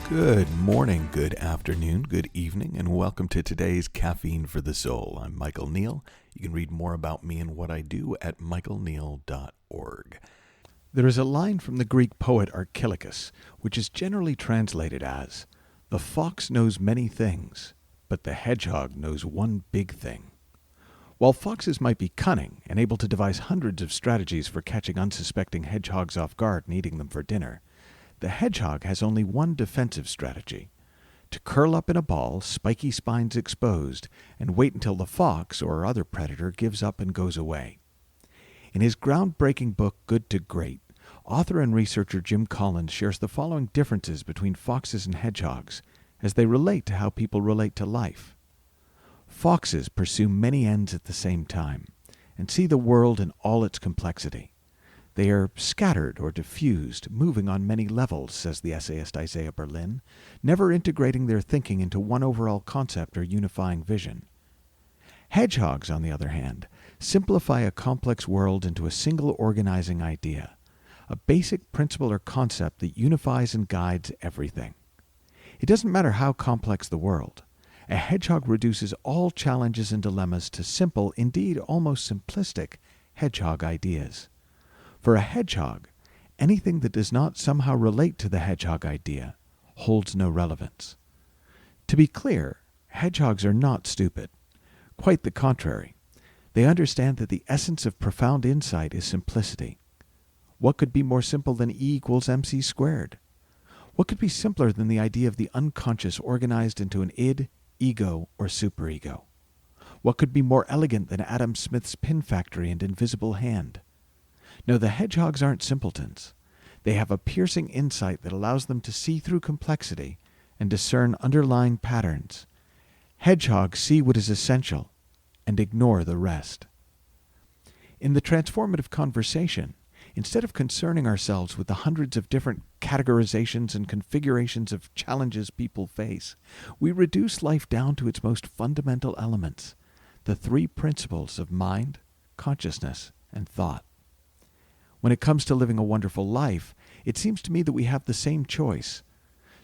Good morning, good afternoon, good evening, and welcome to today's Caffeine for the Soul. I'm Michael Neill. You can read more about me and what I do at michaelneill.org. There is a line from the Greek poet Archilochus, which is generally translated as, "The fox knows many things, but the hedgehog knows one big thing." While foxes might be cunning and able to devise hundreds of strategies for catching unsuspecting hedgehogs off guard and eating them for dinner, the hedgehog has only one defensive strategy: to curl up in a ball, spiky spines exposed, and wait until the fox or other predator gives up and goes away. In his groundbreaking book, Good to Great, author and researcher Jim Collins shares the following differences between foxes and hedgehogs as they relate to how people relate to life. Foxes pursue many ends at the same time and see the world in all its complexity. They are scattered or diffused, moving on many levels, says the essayist Isaiah Berlin, never integrating their thinking into one overall concept or unifying vision. Hedgehogs, on the other hand, simplify a complex world into a single organizing idea, a basic principle or concept that unifies and guides everything. It doesn't matter how complex the world. A hedgehog reduces all challenges and dilemmas to simple, indeed almost simplistic, hedgehog ideas. For a hedgehog, anything that does not somehow relate to the hedgehog idea holds no relevance. To be clear, hedgehogs are not stupid. Quite the contrary. They understand that the essence of profound insight is simplicity. What could be more simple than E equals MC squared? What could be simpler than the idea of the unconscious organized into an id, ego, or superego? What could be more elegant than Adam Smith's pin factory and invisible hand? No, the hedgehogs aren't simpletons. They have a piercing insight that allows them to see through complexity and discern underlying patterns. Hedgehogs see what is essential and ignore the rest. In the transformative conversation, instead of concerning ourselves with the hundreds of different categorizations and configurations of challenges people face, we reduce life down to its most fundamental elements, the three principles of mind, consciousness, and thought. When it comes to living a wonderful life, it seems to me that we have the same choice: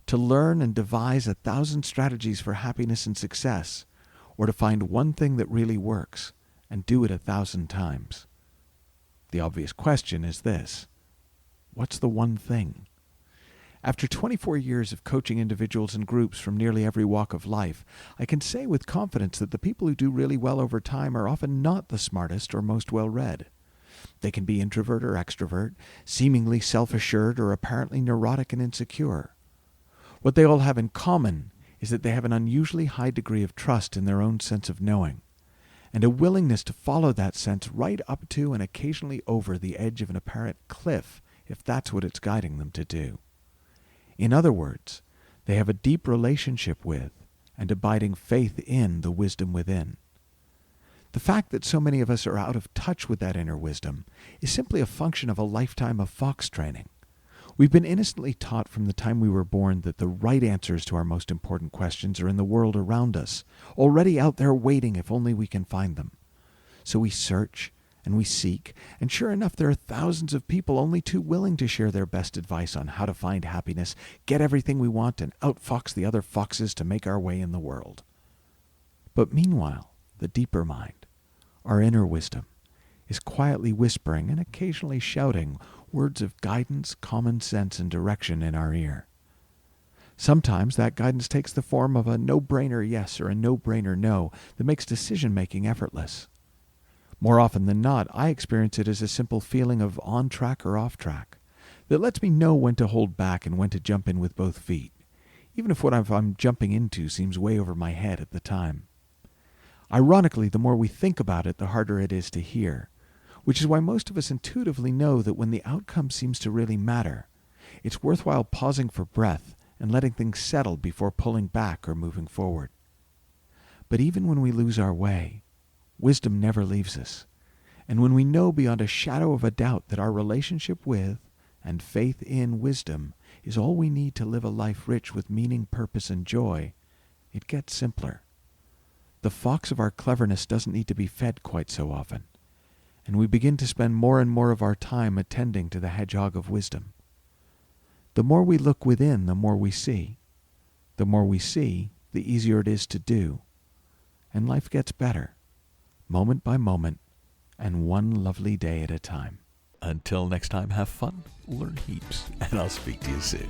to learn and devise 1,000 strategies for happiness and success, or to find one thing that really works and do it 1,000 times. The obvious question is this: what's the one thing? After 24 years of coaching individuals and groups from nearly every walk of life, I can say with confidence that the people who do really well over time are often not the smartest or most well-read. They can be introvert or extrovert, seemingly self-assured or apparently neurotic and insecure. What they all have in common is that they have an unusually high degree of trust in their own sense of knowing, and a willingness to follow that sense right up to and occasionally over the edge of an apparent cliff, if that's what it's guiding them to do. In other words, they have a deep relationship with and abiding faith in the wisdom within. The fact that so many of us are out of touch with that inner wisdom is simply a function of a lifetime of fox training. We've been innocently taught from the time we were born that the right answers to our most important questions are in the world around us, already out there waiting if only we can find them. So we search and we seek, and sure enough, there are thousands of people only too willing to share their best advice on how to find happiness, get everything we want, and outfox the other foxes to make our way in the world. But meanwhile, the deeper mind, our inner wisdom, is quietly whispering and occasionally shouting words of guidance, common sense, and direction in our ear. Sometimes that guidance takes the form of a no-brainer yes or a no-brainer no that makes decision-making effortless. More often than not, I experience it as a simple feeling of on track or off track that lets me know when to hold back and when to jump in with both feet, even if what I'm jumping into seems way over my head at the time. Ironically, the more we think about it, the harder it is to hear, which is why most of us intuitively know that when the outcome seems to really matter, it's worthwhile pausing for breath and letting things settle before pulling back or moving forward. But even when we lose our way, wisdom never leaves us, and when we know beyond a shadow of a doubt that our relationship with and faith in wisdom is all we need to live a life rich with meaning, purpose, and joy, it gets simpler. the fox of our cleverness doesn't need to be fed quite so often, and we begin to spend more and more of our time attending to the hedgehog of wisdom. The more we look within, the more we see. The more we see, the easier it is to do. And life gets better, moment by moment, and one lovely day at a time. Until next time, have fun, learn heaps, and I'll speak to you soon.